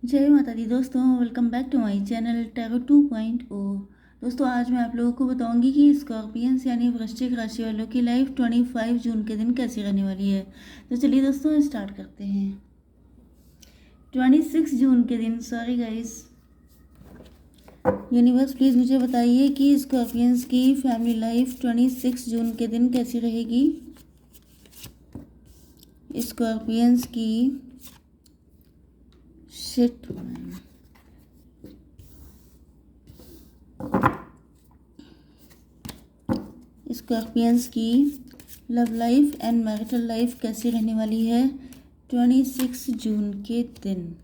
जय माता दी दोस्तों, welcome back to my channel tarot 2.0। दोस्तों आज मैं आप लोगों को बताऊंगी कि स्कॉर्पियंस यानी वृश्चिक राशि वालों की लाइफ 25 जून के दिन कैसी रहने वाली है। तो चलिए दोस्तों स्टार्ट करते हैं। 26 जून के दिन, सॉरी गाइस, यूनिवर्स प्लीज़ मुझे बताइए कि स्कॉर्पियंस की फैमिली लाइफ 26 जून के दिन कैसी रहेगी। स्कॉर्पियंस की शिट स्कॉर्पियंस की love life and marital life कैसी रहने वाली है 26 जून के दिन।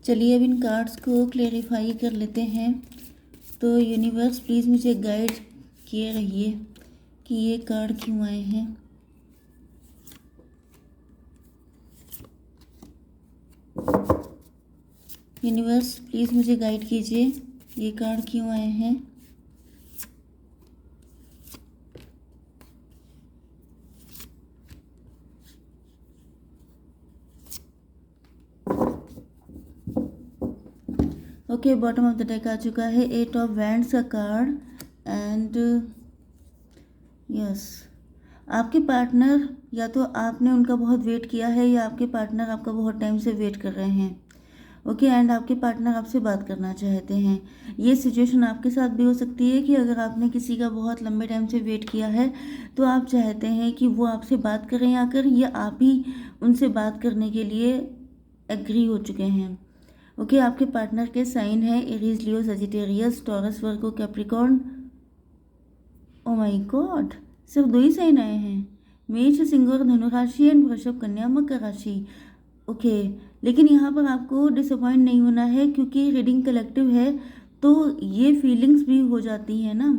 चलिए अब इन कार्ड्स को क्लेरिफाई कर लेते हैं। तो यूनिवर्स प्लीज़ मुझे गाइड किए रहिए कि ये कार्ड क्यों आए हैं। यूनिवर्स प्लीज़ मुझे गाइड कीजिए, ये कार्ड क्यों आए हैं। Okay, bottom of the deck आ चुका है 8 ऑफ वैंड्स का कार्ड एंड यस, आपके पार्टनर या तो आपने उनका बहुत वेट किया है या आपके पार्टनर आपका बहुत टाइम से वेट कर रहे हैं। ओके एंड आपके पार्टनर आपसे बात करना चाहते हैं। ये सिचुएशन आपके साथ भी हो सकती है कि अगर आपने किसी का बहुत लंबे टाइम से वेट किया है तो आप चाहते हैं कि वो आपसे बात करें आकर, या आप ही उनसे बात करने के लिए एग्री हो चुके हैं। ओके, आपके पार्टनर के साइन है Aries, Leo, Sagittarius, taurus, Virgo, Capricorn. Oh my God, सिर्फ 2 ही साइन आए हैं, मेष, सिंह और धनु राशि एंड वृषभ, कन्या, मकर राशि। ओके, लेकिन यहाँ पर आपको डिसअपॉइंट नहीं होना है क्योंकि रीडिंग कलेक्टिव है तो ये फीलिंग्स भी हो जाती है ना।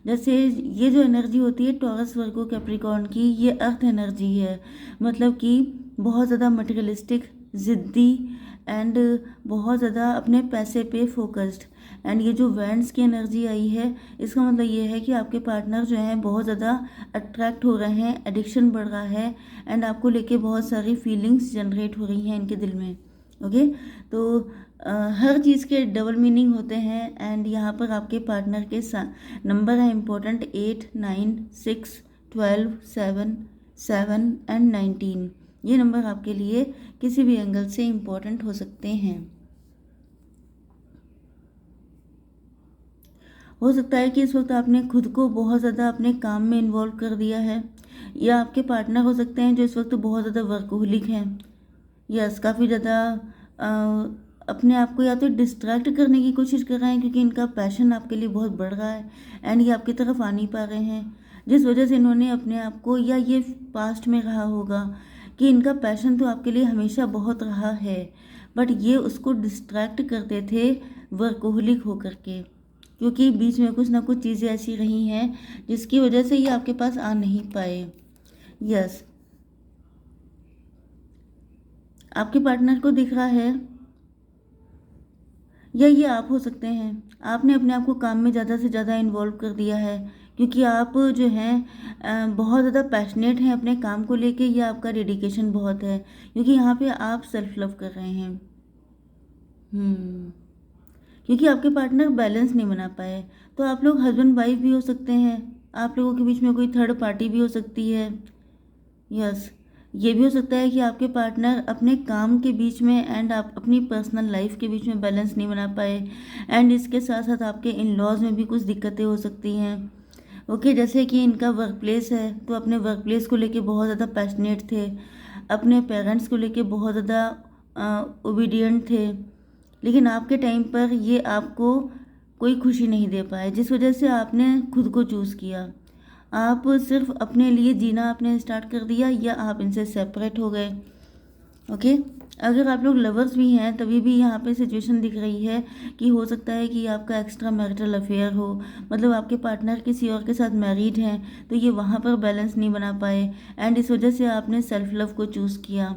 जैसे ये जो एनर्जी होती है टॉरस, वर्गो, कैप्रिकॉर्न की, ये अर्थ एनर्जी है, मतलब कि बहुत ज़्यादा मटेरियलिस्टिक, ज़िद्दी एंड बहुत ज़्यादा अपने पैसे पे फोकस्ड। एंड ये जो वैंड्स की एनर्जी आई है, इसका मतलब ये है कि आपके पार्टनर जो हैं बहुत ज़्यादा अट्रैक्ट हो रहे हैं, एडिक्शन बढ़ रहा है एंड आपको लेके बहुत सारी फीलिंग्स जनरेट हो रही हैं इनके दिल में। ओके, तो हर चीज़ के डबल मीनिंग होते हैं एंड यहाँ पर आपके पार्टनर के नंबर है इम्पोर्टेंट 8, 9, 6, 12, 7, 7 एंड 19। ये नंबर आपके लिए किसी भी एंगल से इम्पोर्टेंट हो सकते हैं। हो सकता है कि इस वक्त आपने खुद को बहुत ज़्यादा अपने काम में इन्वॉल्व कर दिया है, या आपके पार्टनर हो सकते हैं जो इस वक्त बहुत ज़्यादा वर्कोहलिक हैं, यस, काफ़ी ज़्यादा अपने आप को या तो डिस्ट्रैक्ट करने की कोशिश कर रहे हैं क्योंकि इनका पैशन आपके लिए बहुत बढ़ रहा है एंड ये आपकी तरफ आ नहीं पा रहे हैं, जिस वजह से इन्होंने अपने आप को, या ये पास्ट में रहा होगा कि इनका पैशन तो आपके लिए हमेशा बहुत रहा है बट ये उसको डिस्ट्रैक्ट करते थे वर्कोहलिक होकर के, क्योंकि बीच में कुछ ना कुछ चीज़ें ऐसी रही हैं जिसकी वजह से ये आपके पास आ नहीं पाए। यस, आपके पार्टनर को दिख रहा है, या ये आप हो सकते हैं, आपने अपने आप को काम में ज़्यादा से ज़्यादा इन्वॉल्व कर दिया है क्योंकि आप जो हैं बहुत ज़्यादा पैशनेट हैं अपने काम को लेके, या आपका डेडिकेशन बहुत है क्योंकि यहाँ पे आप सेल्फ लव कर रहे हैं। क्योंकि आपके पार्टनर बैलेंस नहीं बना पाए, तो आप लोग हस्बैंड वाइफ भी हो सकते हैं, आप लोगों के बीच में कोई थर्ड पार्टी भी हो सकती है। यस, ये भी हो सकता है कि आपके पार्टनर अपने काम के बीच में एंड आप अपनी पर्सनल लाइफ के बीच में बैलेंस नहीं बना पाए एंड इसके साथ साथ आपके इन लॉज में भी कुछ दिक्कतें हो सकती हैं। ओके, जैसे कि इनका वर्क प्लेस है तो अपने वर्क प्लेस को लेके बहुत ज़्यादा पैशनेट थे, अपने पेरेंट्स को लेके बहुत ज़्यादा ओबीडियंट थे, लेकिन आपके टाइम पर ये आपको कोई खुशी नहीं दे पाए, जिस वजह से आपने खुद को चूज़ किया। आप सिर्फ अपने लिए जीना आपने स्टार्ट कर दिया या आप इनसे सेपरेट हो गए। ओके, अगर आप लोग लवर्स भी हैं तभी भी यहाँ पे सिचुएशन दिख रही है कि हो सकता है कि आपका एक्स्ट्रा मैरिटल अफेयर हो, मतलब आपके पार्टनर किसी और के साथ मैरिड हैं तो ये वहाँ पर बैलेंस नहीं बना पाए एंड इस वजह से आपने सेल्फ लव को चूज़ किया।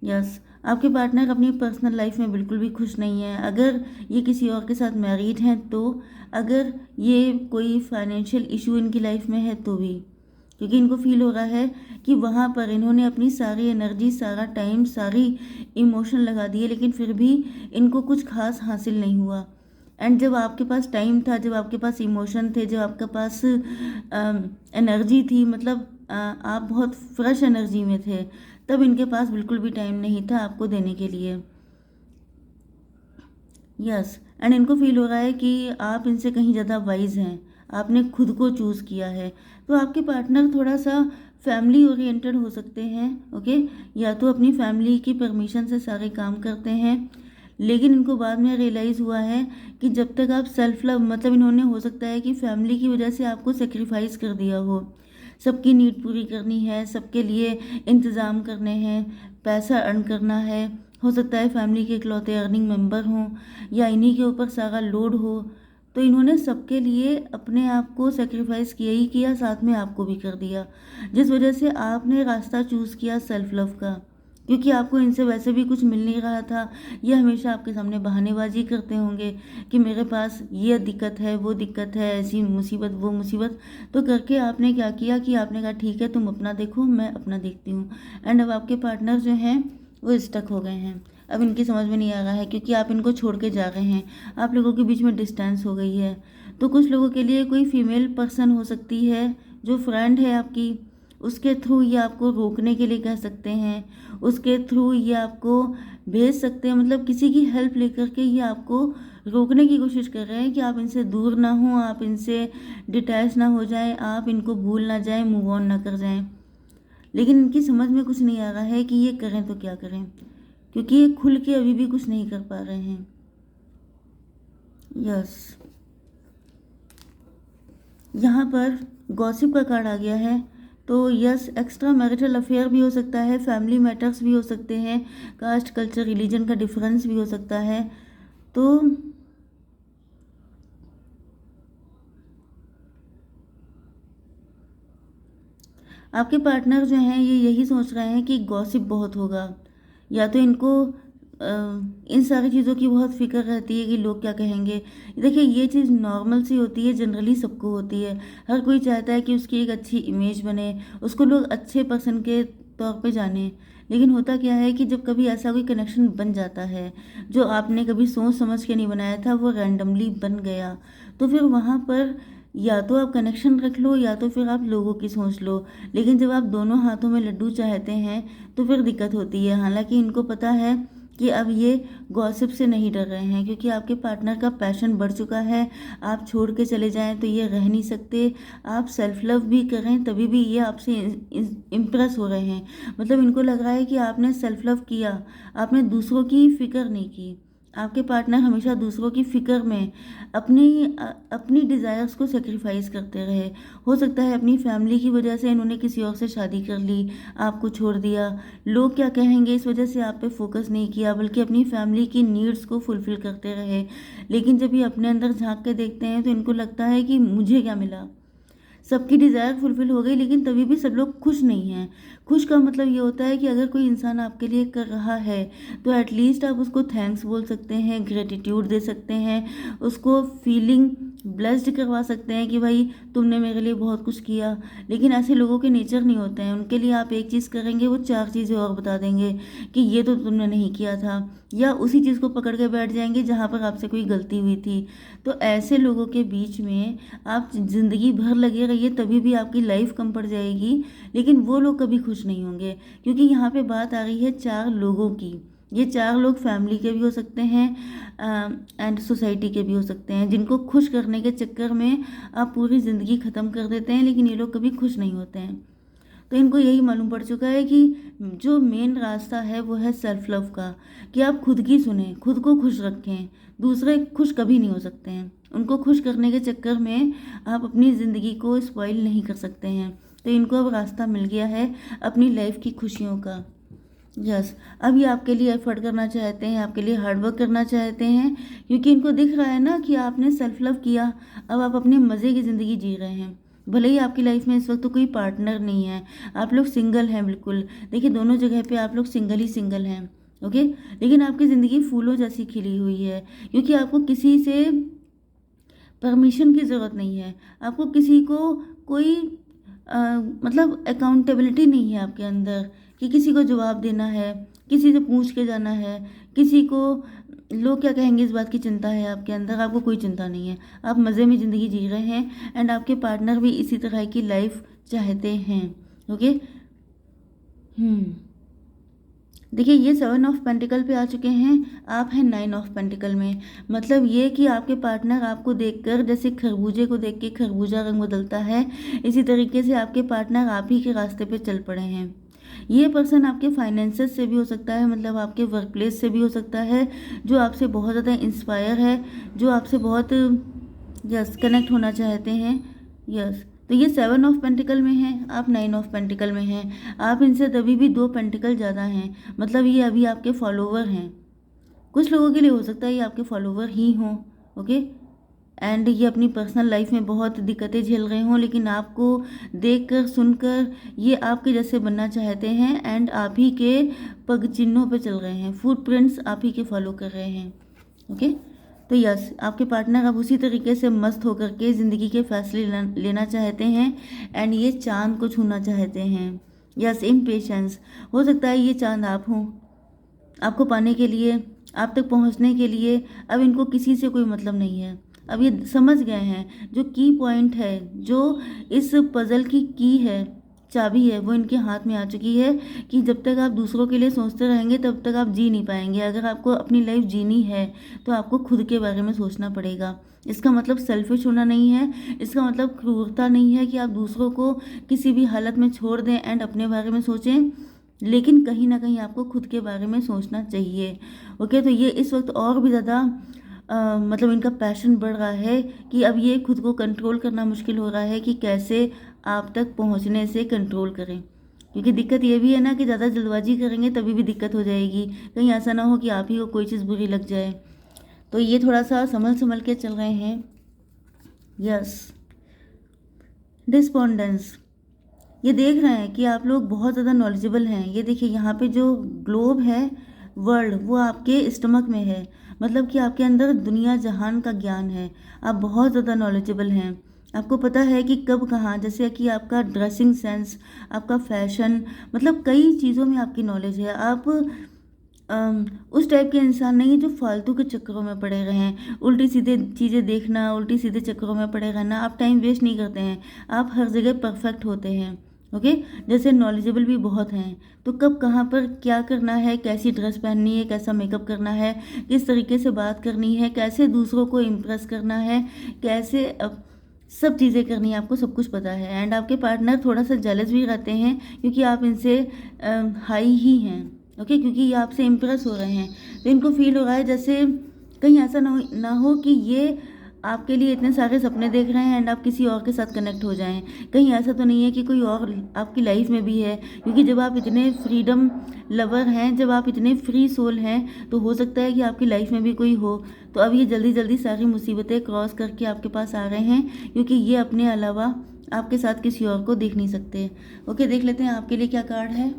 यस, आपके पार्टनर अपनी पर्सनल लाइफ में बिल्कुल भी खुश नहीं है। अगर ये किसी और के साथ मैरिड हैं तो, अगर ये कोई फाइनेंशियल इशू इनकी लाइफ में है तो भी, क्योंकि इनको फील हो रहा है कि वहाँ पर इन्होंने अपनी सारी एनर्जी, सारा टाइम, सारी इमोशन लगा दिए, लेकिन फिर भी इनको कुछ खास हासिल नहीं हुआ। एंड जब आपके पास टाइम था, जब आपके पास इमोशन थे, जब आपके पास एनर्जी थी, मतलब आप बहुत फ्रेश एनर्जी में थे, तब इनके पास बिल्कुल भी टाइम नहीं था आपको देने के लिए। यस, एंड इनको फील हो रहा है कि आप इनसे कहीं ज़्यादा वाइज हैं, आपने खुद को चूज़ किया है। तो आपके पार्टनर थोड़ा सा फैमिली ओरिएंटेड हो सकते हैं, ओके, या तो अपनी फैमिली की परमिशन से सारे काम करते हैं, लेकिन इनको बाद में रियलाइज़ हुआ है कि जब तक आप सेल्फ लव, मतलब इन्होंने हो सकता है कि फैमिली की वजह से आपको सेक्रीफाइस कर दिया हो, सबकी नीड पूरी करनी है, सबके लिए इंतज़ाम करने हैं, पैसा अर्न करना है, हो सकता है फैमिली के इकलौते अर्निंग मेंबर हों या इन्हीं के ऊपर सारा लोड हो, तो इन्होंने सबके लिए अपने आप को सेक्रीफाइस किया ही किया, साथ में आपको भी कर दिया, जिस वजह से आपने रास्ता चूज़ किया सेल्फ लव का, क्योंकि आपको इनसे वैसे भी कुछ मिल नहीं रहा था। ये हमेशा आपके सामने बहानेबाजी करते होंगे कि मेरे पास ये दिक्कत है, वो दिक्कत है, ऐसी मुसीबत, वो मुसीबत, तो करके आपने क्या किया कि आपने कहा ठीक है तुम अपना देखो, मैं अपना देखती हूँ। एंड अब आपके पार्टनर जो हैं वो स्टक हो गए हैं। अब इनकी समझ में नहीं आ रहा है, क्योंकि आप इनको छोड़ के जा रहे हैं, आप लोगों के बीच में डिस्टेंस हो गई है। तो कुछ लोगों के लिए कोई फीमेल पर्सन हो सकती है जो फ्रेंड है आपकी, उसके थ्रू ये आपको रोकने के लिए कह सकते हैं, उसके थ्रू ये आपको भेज सकते हैं, मतलब किसी की हेल्प लेकर के ये आपको रोकने की कोशिश कर रहे हैं कि आप इनसे दूर ना हो, आप इनसे डिटैच ना हो जाएं, आप इनको भूल ना जाएं, मूव ऑन ना कर जाएं। लेकिन इनकी समझ में कुछ नहीं आ रहा है कि ये करें तो क्या करें, क्योंकि ये खुल के अभी भी कुछ नहीं कर पा रहे हैं। यस, यहाँ पर गॉसिप का कार्ड आ गया है, तो यस, एक्स्ट्रा मैरिटल अफेयर भी हो सकता है, फैमिली मैटर्स भी हो सकते हैं, कास्ट, कल्चर, रिलीजन का डिफरेंस भी हो सकता है। तो आपके पार्टनर जो हैं ये यही सोच रहे हैं कि गॉसिप बहुत होगा, या तो इनको इन सारी चीज़ों की बहुत फिक्र रहती है कि लोग क्या कहेंगे। देखिए, ये चीज़ नॉर्मल सी होती है, जनरली सबको होती है, हर कोई चाहता है कि उसकी एक अच्छी इमेज बने, उसको लोग अच्छे पर्सन के तौर पे जाने। लेकिन होता क्या है कि जब कभी ऐसा कोई कनेक्शन बन जाता है जो आपने कभी सोच समझ के नहीं बनाया था, वो रैंडमली बन गया, तो फिर वहाँ पर या तो आप कनेक्शन रख लो या तो फिर आप लोगों की सोच लो। लेकिन जब आप दोनों हाथों में लड्डू चाहते हैं तो फिर दिक्कत होती है। हालांकि इनको पता है कि अब ये गॉसिप से नहीं डर रहे हैं, क्योंकि आपके पार्टनर का पैशन बढ़ चुका है। आप छोड़ के चले जाएं तो ये रह नहीं सकते, आप सेल्फ लव भी करें तभी भी ये आपसे इम्प्रेस हो रहे हैं। मतलब इनको लग रहा है कि आपने सेल्फ लव किया, आपने दूसरों की फिक्र नहीं की। आपके पार्टनर हमेशा दूसरों की फिक्र में अपनी डिज़ायर्स को सेक्रीफाइस करते रहे। हो सकता है अपनी फैमिली की वजह से इन्होंने किसी और से शादी कर ली, आपको छोड़ दिया, लोग क्या कहेंगे इस वजह से आप पे फोकस नहीं किया, बल्कि अपनी फैमिली की नीड्स को फुलफिल करते रहे। लेकिन जब ये अपने अंदर झांक के देखते हैं तो इनको लगता है कि मुझे क्या मिला, सबकी डिज़ायर फुलफिल हो गई, लेकिन तभी भी सब लोग खुश नहीं हैं। खुश का मतलब ये होता है कि अगर कोई इंसान आपके लिए कर रहा है तो एटलीस्ट आप उसको थैंक्स बोल सकते हैं, ग्रेटिट्यूड दे सकते हैं, उसको फीलिंग ब्लेस्ड करवा सकते हैं कि भाई तुमने मेरे लिए बहुत कुछ किया। लेकिन ऐसे लोगों के नेचर नहीं होते हैं, उनके लिए आप एक चीज़ करेंगे वो चार चीज़ें और बता देंगे कि ये तो तुमने नहीं किया था, या उसी चीज़ को पकड़ के बैठ जाएंगे जहाँ पर आपसे कोई गलती हुई थी। तो ऐसे लोगों के बीच में आप ज़िंदगी भर लगे रहिए तभी भी आपकी लाइफ कम पड़ जाएगी, लेकिन वो लोग कभी खुश नहीं होंगे। क्योंकि यहाँ पे बात आ रही है चार लोगों की। ये चार लोग फैमिली के भी हो सकते हैं एंड सोसाइटी के भी हो सकते हैं, जिनको खुश करने के चक्कर में आप पूरी ज़िंदगी ख़त्म कर देते हैं, लेकिन ये लोग कभी खुश नहीं होते हैं। तो इनको यही मालूम पड़ चुका है कि जो मेन रास्ता है वो है सेल्फ लव का, कि आप खुद की सुने, खुद को खुश रखें। दूसरे खुश कभी नहीं हो सकते हैं, उनको खुश करने के चक्कर में आप अपनी ज़िंदगी को स्पॉइल नहीं कर सकते हैं। तो इनको अब रास्ता मिल गया है अपनी लाइफ की खुशियों का। यस, अब ये आपके लिए एफर्ट करना चाहते हैं, आपके लिए हार्डवर्क करना चाहते हैं, क्योंकि इनको दिख रहा है ना कि आपने सेल्फ लव किया, अब आप अपने मज़े की ज़िंदगी जी रहे हैं। भले ही आपकी लाइफ में इस वक्त तो कोई पार्टनर नहीं है, आप लोग सिंगल हैं बिल्कुल। देखिए, दोनों जगह पे आप लोग सिंगल ही सिंगल हैं। ओके, लेकिन आपकी ज़िंदगी फूलों जैसी खिली हुई है, क्योंकि आपको किसी से परमिशन की ज़रूरत नहीं है। आपको किसी को कोई मतलब अकाउंटेबिलिटी नहीं है आपके अंदर कि किसी को जवाब देना है, किसी से पूछ के जाना है, किसी को लोग क्या कहेंगे इस बात की चिंता है आपके अंदर। आपको कोई चिंता नहीं है, आप मज़े में ज़िंदगी जी रहे हैं एंड आपके पार्टनर भी इसी तरह की लाइफ चाहते हैं। ओके। देखिए, ये 7 ऑफ पेंटिकल पे आ चुके हैं, आप हैं 9 ऑफ पेंटिकल में। मतलब ये कि आपके पार्टनर आपको देखकर, जैसे खरबूजे को देख के खरबूजा रंग बदलता है, इसी तरीके से आपके पार्टनर आप ही के रास्ते पे चल पड़े हैं। ये पर्सन आपके फाइनेंसेस से भी हो सकता है, मतलब आपके वर्क प्लेस से भी हो सकता है, जो आपसे बहुत ज़्यादा इंस्पायर है, जो आपसे बहुत कनेक्ट होना चाहते हैं। यस, तो ये 7 ऑफ पेंटिकल में है, आप 9 ऑफ पेंटिकल में हैं। आप इनसे तभी भी 2 पेंटिकल ज़्यादा हैं, मतलब ये अभी आपके फॉलोवर हैं। कुछ लोगों के लिए हो सकता है ये आपके फॉलोवर ही हों। ओके, एंड ये अपनी पर्सनल लाइफ में बहुत दिक्कतें झेल रहे हों, लेकिन आपको देखकर सुनकर ये आपके जैसे बनना चाहते हैं एंड आप ही के पग चिन्हों पर चल रहे हैं, फुटप्रिंट्स आप ही के फॉलो कर रहे हैं। ओके, तो यस, आपके पार्टनर अब उसी तरीके से मस्त होकर के ज़िंदगी के फैसले लेना चाहते हैं एंड ये चांद को छूना चाहते हैं। यस, इन पेशेंस, हो सकता है ये चांद आप हों। आपको पाने के लिए, आप तक पहुंचने के लिए अब इनको किसी से कोई मतलब नहीं है। अब ये समझ गए हैं जो की पॉइंट है, जो इस पज़ल की है, चाबी है, वो इनके हाथ में आ चुकी है कि जब तक आप दूसरों के लिए सोचते रहेंगे तब तक आप जी नहीं पाएंगे। अगर आपको अपनी लाइफ जीनी है तो आपको खुद के बारे में सोचना पड़ेगा। इसका मतलब सेल्फिश होना नहीं है, इसका मतलब क्रूरता नहीं है कि आप दूसरों को किसी भी हालत में छोड़ दें एंड अपने बारे में सोचें, लेकिन कहीं ना कहीं आपको खुद के बारे में सोचना चाहिए। ओके, तो ये इस वक्त और भी ज़्यादा मतलब इनका पैशन बढ़ रहा है कि अब ये खुद को कंट्रोल करना मुश्किल हो रहा है कि कैसे आप तक पहुंचने से कंट्रोल करें। क्योंकि दिक्कत ये भी है ना कि ज़्यादा जल्दबाजी करेंगे तभी भी दिक्कत हो जाएगी, कहीं ऐसा ना हो कि आप ही को कोई चीज़ बुरी लग जाए। तो ये थोड़ा सा संभल के चल रहे हैं। यस, डिस्पोंडेंस, ये देख रहे हैं कि आप लोग बहुत ज़्यादा नॉलेजेबल हैं। ये देखिए यहाँ पे जो ग्लोब है, वर्ल्ड, वो आपके स्टमक में है, मतलब कि आपके अंदर दुनिया जहान का ज्ञान है। आप बहुत ज़्यादा नॉलेजेबल हैं, आपको पता है कि कब कहाँ, जैसे कि आपका ड्रेसिंग सेंस, आपका फैशन, मतलब कई चीज़ों में आपकी नॉलेज है। आप उस टाइप के इंसान नहीं है जो फालतू के चक्करों में पड़े रहे हैं, उल्टी सीधे चीज़ें देखना, उल्टी सीधे चक्करों में पड़े रहना। आप टाइम वेस्ट नहीं करते हैं, आप हर जगह परफेक्ट होते हैं। ओके, जैसे नॉलेजेबल भी बहुत हैं, तो कब कहाँ पर क्या करना है, कैसी ड्रेस पहननी है, कैसा मेकअप करना है, किस तरीके से बात करनी है, कैसे दूसरों को इम्प्रेस करना है, कैसे सब चीज़ें करनी है, आपको सब कुछ पता है। एंड आपके पार्टनर थोड़ा सा जेलस भी रहते हैं क्योंकि आप इनसे हाई ही हैं। ओके, क्योंकि ये आपसे इम्प्रेस हो रहे हैं, तो इनको फील हो रहा है जैसे कहीं ऐसा ना हो कि ये आपके लिए इतने सारे सपने देख रहे हैं एंड आप किसी और के साथ कनेक्ट हो जाएं। कहीं ऐसा तो नहीं है कि कोई और आपकी लाइफ में भी है, क्योंकि जब आप इतने फ्रीडम लवर हैं, जब आप इतने फ्री सोल हैं, तो हो सकता है कि आपकी लाइफ में भी कोई हो। तो अब ये जल्दी जल्दी सारी मुसीबतें क्रॉस करके आपके पास आ रहे हैं, क्योंकि ये अपने अलावा आपके साथ किसी और को देख नहीं सकते। ओके, देख लेते हैं आपके लिए क्या कार्ड है।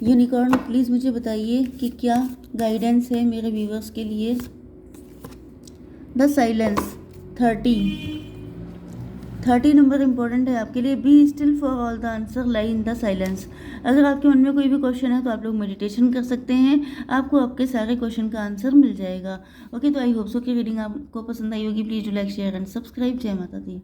यूनिकॉर्न, प्लीज़ मुझे बताइए कि क्या गाइडेंस है मेरे व्यूवर्स के लिए। द साइलेंस, 30 नंबर इंपॉर्टेंट है आपके लिए। Be still for all the answer lie in the silence. अगर आपके मन में कोई भी क्वेश्चन है तो आप लोग मेडिटेशन कर सकते हैं, आपको आपके सारे क्वेश्चन का आंसर मिल जाएगा। ओके, तो आई होप सो कि रीडिंग आपको पसंद आई होगी। Please do like, share and subscribe. जय माता दी।